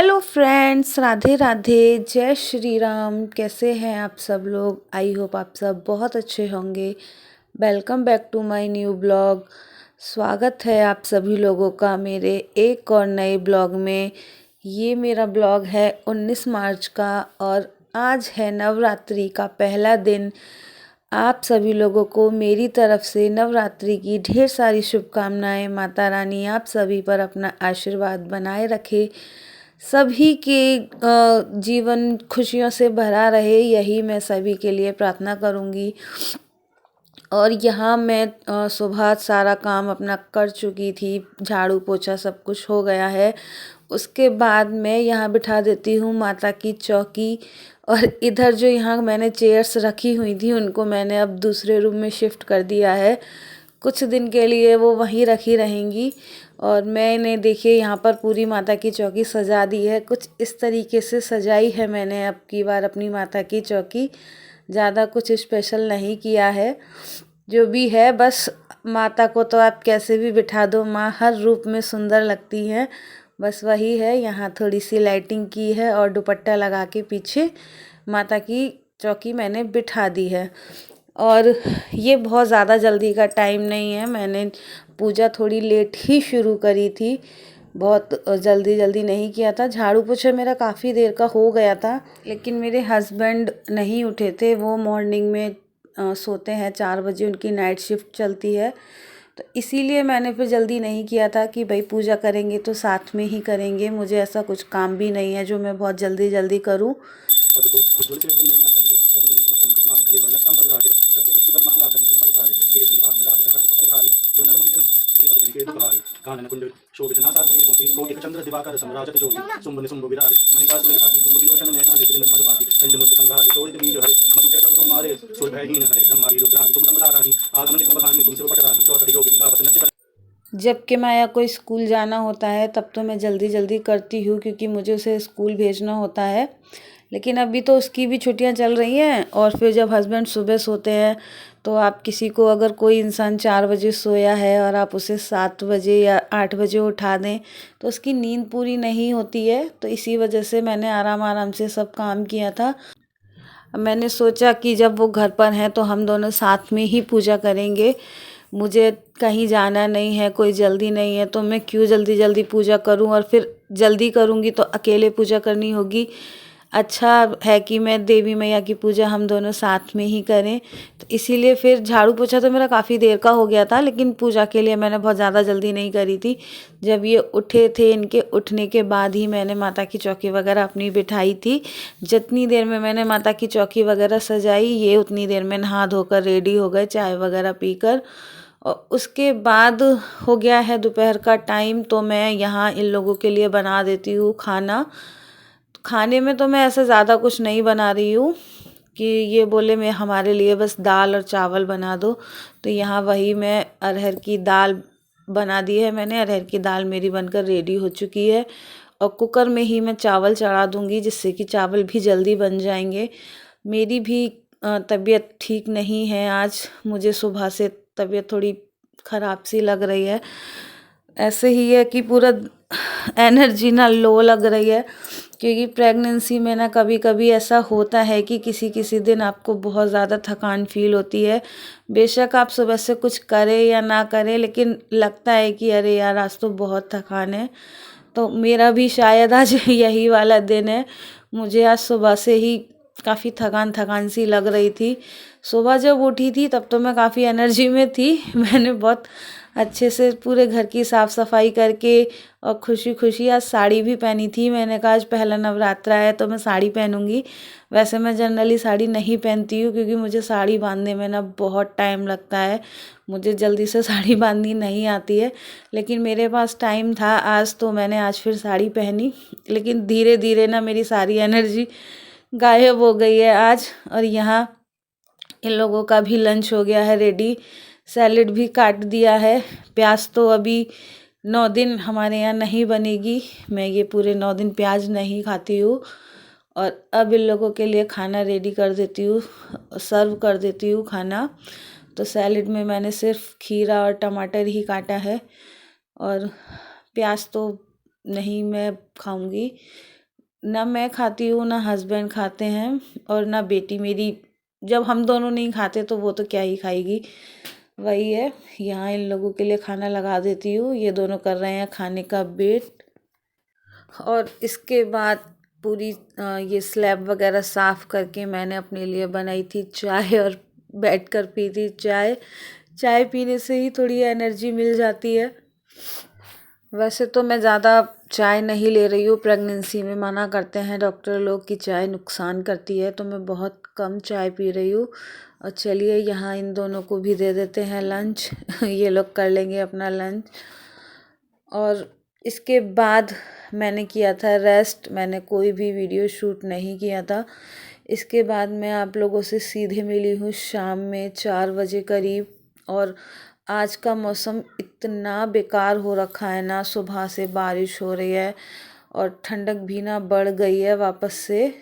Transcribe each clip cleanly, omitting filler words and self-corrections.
Hello friends, Radhe Radhe, जय श्री राम। कैसे हैं आप सब लोग? आई होप आप सब बहुत अच्छे होंगे। Welcome back to my new blog. स्वागत है आप सभी लोगों का मेरे एक और नए ब्लॉग में। ये मेरा ब्लॉग है 19 मार्च का और आज है नवरात्रि का पहला दिन। आप सभी लोगों को मेरी तरफ से नवरात्रि की ढेर सारी शुभकामनाएं। माता रानी आप सभी पर अपना आशीर्वाद बनाए रखे, सभी के जीवन खुशियों से भरा रहे, यही मैं सभी के लिए प्रार्थना करूंगी। और यहाँ मैं सुबह सारा काम अपना कर चुकी थी, झाड़ू पोछा सब कुछ हो गया है। उसके बाद मैं यहाँ बिठा देती हूँ माता की चौकी। और इधर जो यहाँ मैंने चेयर्स रखी हुई थी उनको मैंने अब दूसरे रूम में शिफ्ट कर दिया है। कुछ दिन के लिए वो वहीं रखी रहेंगी। और मैंने देखिए यहाँ पर पूरी माता की चौकी सजा दी है। कुछ इस तरीके से सजाई है मैंने अब की बार अपनी माता की चौकी। ज़्यादा कुछ स्पेशल नहीं किया है, जो भी है बस माता को तो आप कैसे भी बिठा दो, माँ हर रूप में सुंदर लगती हैं। बस वही है, यहाँ थोड़ी सी लाइटिंग की है और दुपट्टा लगा के पीछे माता की चौकी मैंने बिठा दी है। और ये बहुत ज़्यादा जल्दी का टाइम नहीं है, मैंने पूजा थोड़ी लेट ही शुरू करी थी, बहुत जल्दी जल्दी नहीं किया था। झाड़ू पोछा मेरा काफ़ी देर का हो गया था, लेकिन मेरे हस्बैंड नहीं उठे थे। वो मॉर्निंग में सोते हैं 4 बजे, उनकी नाइट शिफ्ट चलती है। तो इसीलिए मैंने फिर जल्दी नहीं किया था कि भाई पूजा करेंगे तो साथ में ही करेंगे। मुझे ऐसा कुछ काम भी नहीं है जो मैं बहुत जल्दी जल्दी करूं। जबकि माया को स्कूल जाना होता है तब तो मैं जल्दी जल्दी करती हूँ, क्योंकि मुझे उसे स्कूल भेजना होता है। लेकिन अभी तो उसकी भी छुट्टियां चल रही हैं। और फिर जब हस्बैंड सुबह सोते हैं तो आप किसी को, अगर कोई इंसान 4 बजे सोया है और आप उसे 7 बजे या 8 बजे उठा दें तो उसकी नींद पूरी नहीं होती है। तो इसी वजह से मैंने आराम आराम से सब काम किया था। मैंने सोचा कि जब वो घर पर हैं तो हम दोनों साथ में ही पूजा करेंगे। मुझे कहीं जाना नहीं है, कोई जल्दी नहीं है, तो मैं क्यों जल्दी जल्दी पूजा करूं, और फिर जल्दी करूंगी तो अकेले पूजा करनी होगी। अच्छा है कि मैं देवी मैया की पूजा हम दोनों साथ में ही करें। तो इसीलिए फिर झाड़ू पोछा तो मेरा काफ़ी देर का हो गया था, लेकिन पूजा के लिए मैंने बहुत ज़्यादा जल्दी नहीं करी थी। जब ये उठे थे, इनके उठने के बाद ही मैंने माता की चौकी वगैरह अपनी बिठाई थी। जितनी देर में मैंने माता की चौकी वगैरह सजाई, ये उतनी देर में नहा धोकर रेडी हो गए, चाय वगैरह पीकर। और उसके बाद हो गया है दोपहर का टाइम, तो मैं यहाँ इन लोगों के लिए बना देती हूँ खाना। खाने में तो मैं ऐसा ज़्यादा कुछ नहीं बना रही हूँ कि ये बोले मैं हमारे लिए बस दाल और चावल बना दो। तो यहाँ वही मैं अरहर की दाल बना दी है मैंने। अरहर की दाल मेरी बनकर रेडी हो चुकी है और कुकर में ही मैं चावल चढ़ा दूँगी, जिससे कि चावल भी जल्दी बन जाएंगे। मेरी भी तबीयत ठीक नहीं है आज, मुझे सुबह से तबीयत थोड़ी ख़राब सी लग रही है। ऐसे ही है कि पूरा एनर्जी ना लो लग रही है, क्योंकि प्रेगनेंसी में ना कभी कभी ऐसा होता है कि किसी किसी दिन आपको बहुत ज़्यादा थकान फील होती है। बेशक आप सुबह से कुछ करें या ना करें, लेकिन लगता है कि अरे यार आज तो बहुत थकान है। तो मेरा भी शायद आज यही वाला दिन है। मुझे आज सुबह से ही काफ़ी थकान थकान सी लग रही थी। सुबह जब उठी थी तब तो मैं काफ़ी एनर्जी में थी। मैंने बहुत अच्छे से पूरे घर की साफ़ सफाई करके और खुशी खुशी आज साड़ी भी पहनी थी। मैंने कहा आज पहला नवरात्रा है तो मैं साड़ी पहनूंगी। वैसे मैं जनरली साड़ी नहीं पहनती हूँ, क्योंकि मुझे साड़ी बांधने में ना बहुत टाइम लगता है। मुझे जल्दी से साड़ी बांधनी नहीं आती है, लेकिन मेरे पास टाइम था आज, तो मैंने आज फिर साड़ी पहनी। लेकिन धीरे धीरे ना मेरी सारी एनर्जी गायब हो गई है आज। और यहाँ इन लोगों का भी लंच हो गया है रेडी, सैलेड भी काट दिया है। प्याज तो अभी 9 दिन हमारे यहाँ नहीं बनेगी, मैं ये पूरे 9 दिन प्याज नहीं खाती हूँ। और अब इन लोगों के लिए खाना रेडी कर देती हूँ, सर्व कर देती हूँ खाना। तो सैलेड में मैंने सिर्फ खीरा और टमाटर ही काटा है, और प्याज तो नहीं मैं खाऊंगी। ना मैं खाती हूँ, ना हस्बैंड खाते हैं और ना बेटी मेरी। जब हम दोनों नहीं खाते तो वो तो क्या ही खाएगी। वही है, यहाँ इन लोगों के लिए खाना लगा देती हूँ। ये दोनों कर रहे हैं खाने का वेट। और इसके बाद पूरी ये स्लैब वगैरह साफ़ करके मैंने अपने लिए बनाई थी चाय और बैठकर पी थी चाय। चाय पीने से ही थोड़ी एनर्जी मिल जाती है। वैसे तो मैं ज़्यादा चाय नहीं ले रही हूँ, प्रेगनेंसी में मना करते हैं डॉक्टर लोग कि चाय नुकसान करती है, तो मैं बहुत कम चाय पी रही हूँ। और चलिए यहाँ इन दोनों को भी दे देते हैं लंच ये लोग कर लेंगे अपना लंच। और इसके बाद मैंने किया था रेस्ट, मैंने कोई भी वीडियो शूट नहीं किया था। इसके बाद मैं आप लोगों से सीधे मिली हूँ शाम में 4 बजे करीब। और आज का मौसम इतना बेकार हो रखा है ना, सुबह से बारिश हो रही है और ठंडक भी ना बढ़ गई है वापस से।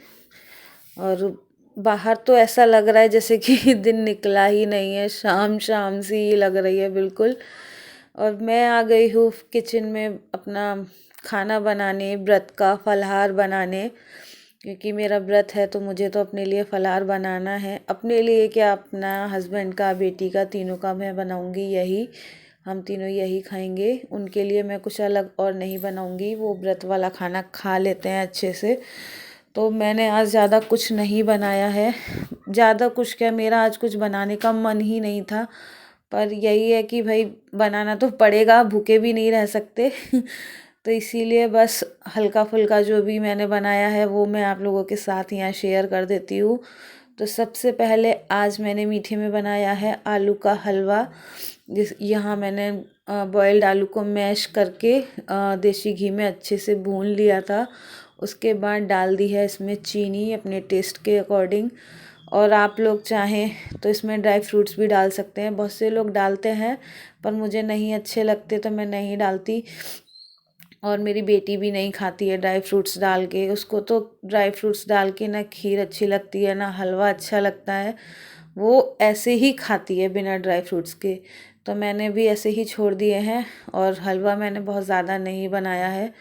और बाहर तो ऐसा लग रहा है जैसे कि दिन निकला ही नहीं है, शाम शाम सी ही लग रही है बिल्कुल। और मैं आ गई हूँ किचन में अपना खाना बनाने, व्रत का फलाहार बनाने, क्योंकि मेरा व्रत है तो मुझे तो अपने लिए फलाहार बनाना है। अपने लिए क्या, अपना हस्बैंड का, बेटी का, तीनों का मैं बनाऊंगी यही। हम तीनों यही खाएंगे। उनके लिए मैं कुछ अलग और नहीं बनाऊंगी, वो व्रत वाला खाना खा लेते हैं अच्छे से। तो मैंने आज ज़्यादा कुछ नहीं बनाया है। ज़्यादा कुछ क्या, मेरा आज कुछ बनाने का मन ही नहीं था। पर यही है कि भाई बनाना तो पड़ेगा, भूखे भी नहीं रह सकते तो इसीलिए बस हल्का फुल्का जो भी मैंने बनाया है वो मैं आप लोगों के साथ यहाँ शेयर कर देती हूँ। तो सबसे पहले आज मैंने मीठे में बनाया है आलू का हलवा। यहाँ मैंने बॉयल्ड आलू को मैश करके देसी घी में अच्छे से भून लिया था। उसके बाद डाल दी है इसमें चीनी अपने टेस्ट के अकॉर्डिंग। और आप लोग चाहें तो इसमें ड्राई फ्रूट्स भी डाल सकते हैं, बहुत से लोग डालते हैं पर मुझे नहीं अच्छे लगते तो मैं नहीं डालती। और मेरी बेटी भी नहीं खाती है ड्राई फ्रूट्स डाल के, उसको तो ड्राई फ्रूट्स डाल के ना खीर अच्छी लगती है ना हलवा अच्छा लगता है, वो ऐसे ही खाती है बिना ड्राई फ्रूट्स के। तो मैंने भी ऐसे ही छोड़ दिए हैं। और हलवा मैंने बहुत ज़्यादा नहीं बनाया है,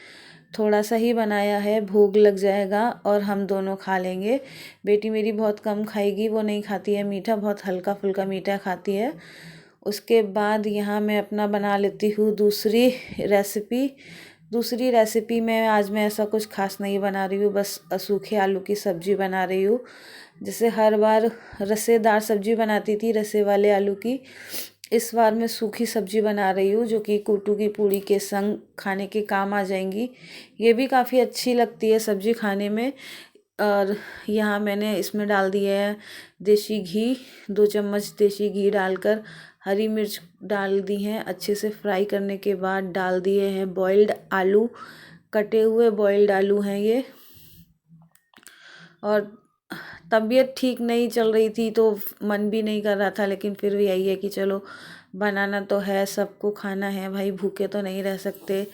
थोड़ा सा ही बनाया है, भूख लग जाएगा और हम दोनों खा लेंगे। बेटी मेरी बहुत कम खाएगी, वो नहीं खाती है मीठा, बहुत हल्का फुल्का मीठा खाती है। उसके बाद यहाँ मैं अपना बना लेती हूँ दूसरी रेसिपी में आज मैं ऐसा कुछ खास नहीं बना रही हूँ, बस सूखे आलू की सब्ज़ी बना रही हूँ। जैसे हर बार रसेदार सब्ज़ी बनाती थी रसे वाले आलू की, इस बार मैं सूखी सब्ज़ी बना रही हूँ जो कि कूटू की पूड़ी के संग खाने के काम आ जाएंगी। ये भी काफ़ी अच्छी लगती है सब्ज़ी खाने में। और यहाँ मैंने इसमें डाल दिया है देसी घी, 2 चम्मच देसी घी डालकर हरी मिर्च डाल दी हैं। अच्छे से फ्राई करने के बाद डाल दिए हैं बॉइल्ड आलू, कटे हुए बॉइल्ड आलू हैं ये। और तबीयत ठीक नहीं चल रही थी तो मन भी नहीं कर रहा था, लेकिन फिर भी यही है कि चलो बनाना तो है, सबको खाना है भाई, भूखे तो नहीं रह सकते।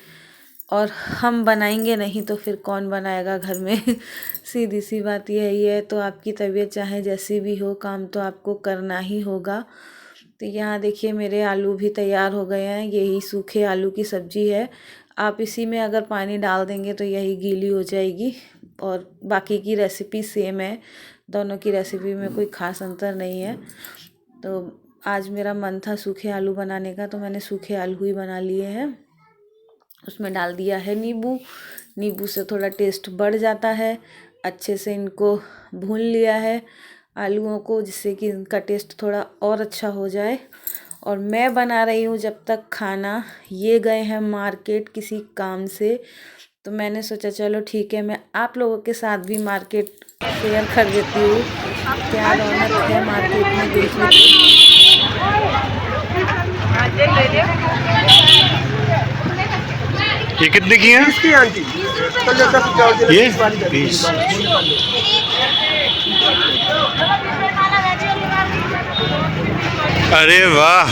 और हम बनाएंगे नहीं तो फिर कौन बनाएगा घर में सीधी सी बात यही है। तो आपकी तबीयत चाहे जैसी भी हो, काम तो आपको करना ही होगा। तो यहाँ देखिए मेरे आलू भी तैयार हो गए हैं, यही सूखे आलू की सब्ज़ी है। आप इसी में अगर पानी डाल देंगे तो यही गीली हो जाएगी। और बाकी की रेसिपी सेम है, दोनों की रेसिपी में कोई ख़ास अंतर नहीं है। तो आज मेरा मन था सूखे आलू बनाने का तो मैंने सूखे आलू ही बना लिए हैं। उसमें डाल दिया है नींबू, नींबू से थोड़ा टेस्ट बढ़ जाता है। अच्छे से इनको भून लिया है आलूओं को, जिससे कि इनका टेस्ट थोड़ा और अच्छा हो जाए। और मैं बना रही हूँ जब तक खाना, ये गए हैं मार्केट किसी काम से, तो मैंने सोचा चलो ठीक है मैं आप लोगों के साथ भी मार्केट शेयर कर देती हूँ। क्या रौनक है मार्केट में देखिए। ये कितने की हैं? इसकी आंटी ये 20। अरे वाह,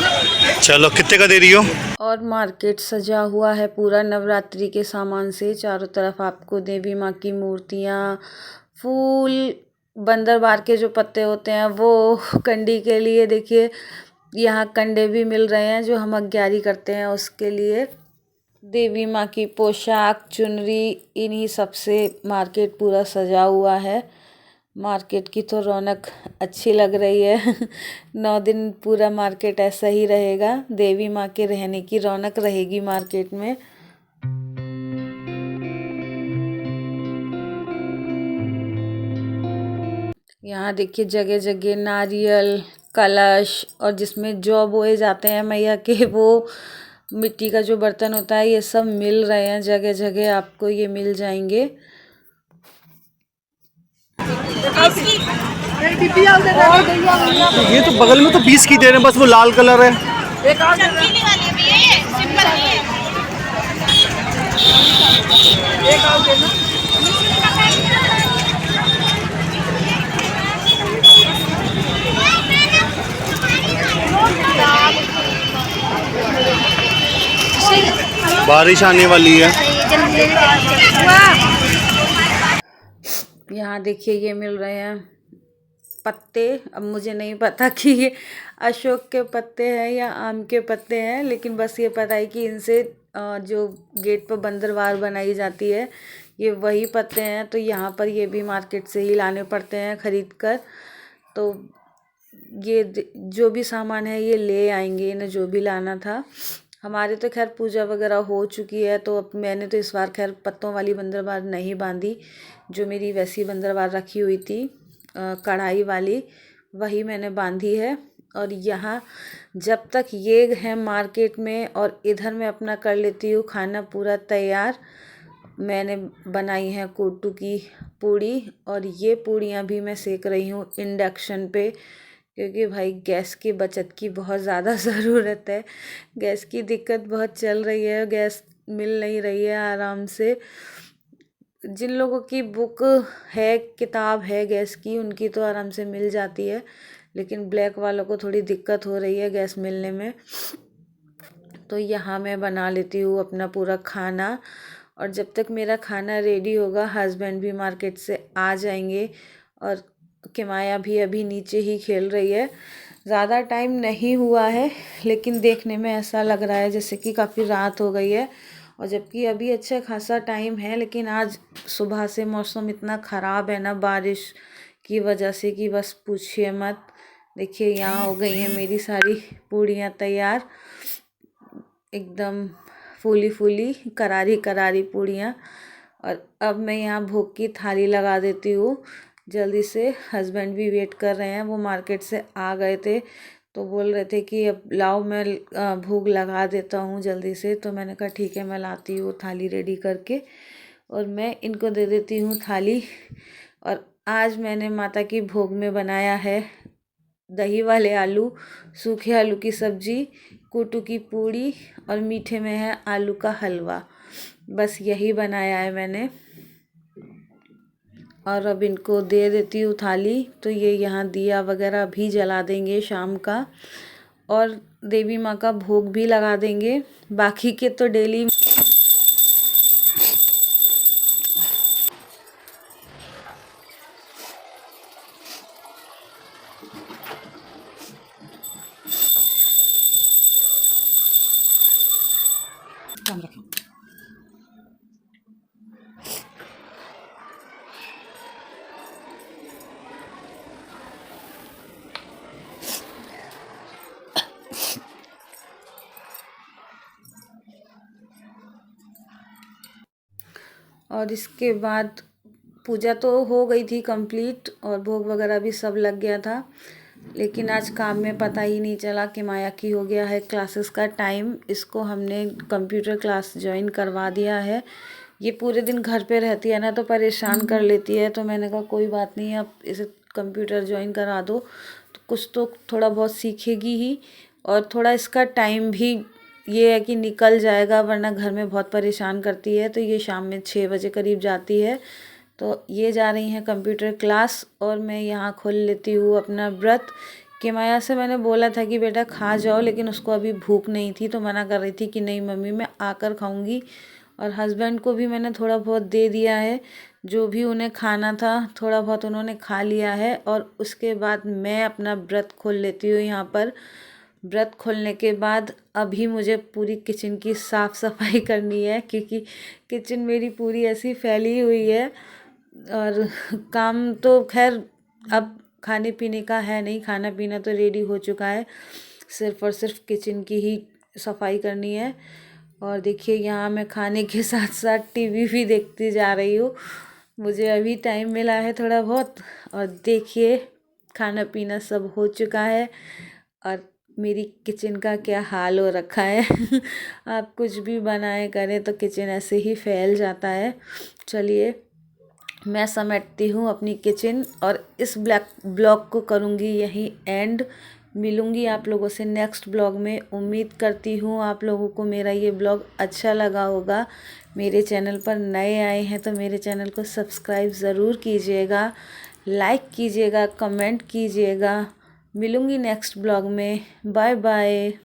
चलो कितने का दे रही हो? और मार्केट सजा हुआ है पूरा नवरात्रि के सामान से, चारों तरफ आपको देवी माँ की मूर्तियाँ, फूल, बंदरबार के जो पत्ते होते हैं वो, कंडी के लिए देखिए यहाँ कंडे भी मिल रहे हैं जो हम अग्यारी करते हैं उसके लिए। देवी माँ की पोशाक, चुनरी, इन्हीं सब से मार्केट पूरा सजा हुआ है। मार्केट की तो रौनक अच्छी लग रही है। 9 दिन पूरा मार्केट ऐसा ही रहेगा। देवी माँ के रहने की रौनक रहेगी मार्केट में। यहाँ देखिए जगह जगह नारियल, कलश और जिसमें जौ बोए जाते हैं मैया के, वो मिट्टी का जो बर्तन होता है, ये सब मिल रहे हैं जगह जगह, आपको ये मिल जाएंगे। ये तो बगल में तो 20 की दे रहे हैं, बस वो लाल कलर है। चमकीली वाली है भैया, ये सिंपल नहीं है। बारिश आने वाली है। यहाँ देखिए ये मिल रहे हैं पत्ते। अब मुझे नहीं पता कि ये अशोक के पत्ते हैं या आम के पत्ते हैं, लेकिन बस ये पता है कि इनसे जो गेट पर बंदरवार बनाई जाती है, ये वही पत्ते हैं। तो यहाँ पर ये भी मार्केट से ही लाने पड़ते हैं खरीद कर। तो ये जो भी सामान है ये ले आएंगे, इन्हें जो भी लाना था। हमारे तो खैर पूजा वगैरह हो चुकी है, तो अब मैंने तो इस बार खैर पत्तों वाली बंदरवार नहीं बांधी। जो मेरी वैसी बंदरवार रखी हुई थी कढ़ाई वाली, वही मैंने बांधी है। और यहाँ जब तक ये है मार्केट में और इधर मैं अपना कर लेती हूँ खाना पूरा तैयार। मैंने बनाई है कोटू की पूड़ी, और ये पूड़ियाँ भी मैं सेक रही हूँ इंडक्शन पे, क्योंकि भाई गैस की बचत की बहुत ज़्यादा ज़रूरत है। गैस की दिक्कत बहुत चल रही है, गैस मिल नहीं रही है आराम से। जिन लोगों की बुक है, किताब है गैस की, उनकी तो आराम से मिल जाती है, लेकिन ब्लैक वालों को थोड़ी दिक्कत हो रही है गैस मिलने में। तो यहाँ मैं बना लेती हूँ अपना पूरा खाना, और जब तक मेरा खाना रेडी होगा हस्बैंड भी मार्केट से आ जाएंगे। और किमाया भी अभी नीचे ही खेल रही है। ज़्यादा टाइम नहीं हुआ है, लेकिन देखने में ऐसा लग रहा है जैसे कि काफ़ी रात हो गई है, और जबकि अभी अच्छा खासा टाइम है। लेकिन आज सुबह से मौसम इतना ख़राब है ना बारिश की वजह से, कि बस पूछिए मत। देखिए यहाँ हो गई हैं मेरी सारी पूड़ियाँ तैयार, एकदम फूली फूली करारी करारी पूड़ियाँ। और अब मैं यहाँ भोग की थाली लगा देती हूँ जल्दी से। हस्बैंड भी वेट कर रहे हैं, वो मार्केट से आ गए थे, तो बोल रहे थे कि अब लाओ मैं भोग लगा देता हूँ जल्दी से। तो मैंने कहा ठीक है, मैं लाती हूँ थाली रेडी करके, और मैं इनको दे देती हूँ थाली। और आज मैंने माता की भोग में बनाया है दही वाले आलू, सूखे आलू की सब्जी, कोटू की पूड़ी, और मीठे में है आलू का हलवा। बस यही बनाया है मैंने, और अब इनको दे देती हूँ थाली। तो ये यहाँ दिया वगैरह भी जला देंगे शाम का, और देवी माँ का भोग भी लगा देंगे। बाकी के तो डेली और इसके बाद पूजा तो हो गई थी कंप्लीट, और भोग वगैरह भी सब लग गया था। लेकिन आज काम में पता ही नहीं चला कि माया की हो गया है क्लासेस का टाइम। इसको हमने कंप्यूटर क्लास ज्वाइन करवा दिया है। ये पूरे दिन घर पे रहती है ना, तो परेशान कर लेती है। तो मैंने कहा कोई बात नहीं, अब इसे कंप्यूटर ज्वाइन करा दो, तो कुछ तो थोड़ा बहुत सीखेगी ही, और थोड़ा इसका टाइम भी ये है कि निकल जाएगा, वरना घर में बहुत परेशान करती है। तो ये शाम में 6 बजे करीब जाती है। तो ये जा रही हैं कंप्यूटर क्लास, और मैं यहाँ खोल लेती हूँ अपना व्रत। किमाया से मैंने बोला था कि बेटा खा जाओ, लेकिन उसको अभी भूख नहीं थी, तो मना कर रही थी कि नहीं मम्मी मैं आकर खाऊंगी। और हस्बैंड को भी मैंने थोड़ा बहुत दे दिया है, जो भी उन्हें खाना था थोड़ा बहुत उन्होंने खा लिया है। और उसके बाद मैं अपना व्रत खोल लेती हूँ यहाँ पर। व्रत खोलने के बाद अभी मुझे पूरी किचन की साफ़ सफाई करनी है, क्योंकि किचन मेरी पूरी ऐसी फैली हुई है। और काम तो खैर अब खाने पीने का है नहीं, खाना पीना तो रेडी हो चुका है, सिर्फ़ और सिर्फ किचन की ही सफाई करनी है। और देखिए यहाँ मैं खाने के साथ साथ टीवी भी देखती जा रही हूँ, मुझे अभी टाइम मिला है थोड़ा बहुत। और देखिए खाना पीना सब हो चुका है और मेरी किचन का क्या हाल हो रखा है। आप कुछ भी बनाए करें तो किचन ऐसे ही फैल जाता है। चलिए मैं समेटती हूँ अपनी किचन और इस ब्लॉग को करूँगी यहीं एंड। मिलूँगी आप लोगों से नेक्स्ट ब्लॉग में। उम्मीद करती हूँ आप लोगों को मेरा ये ब्लॉग अच्छा लगा होगा। मेरे चैनल पर नए आए हैं तो मेरे चैनल को सब्सक्राइब ज़रूर कीजिएगा, लाइक कीजिएगा, कमेंट कीजिएगा। मिलूँगी नेक्स्ट ब्लॉग में। Bye bye.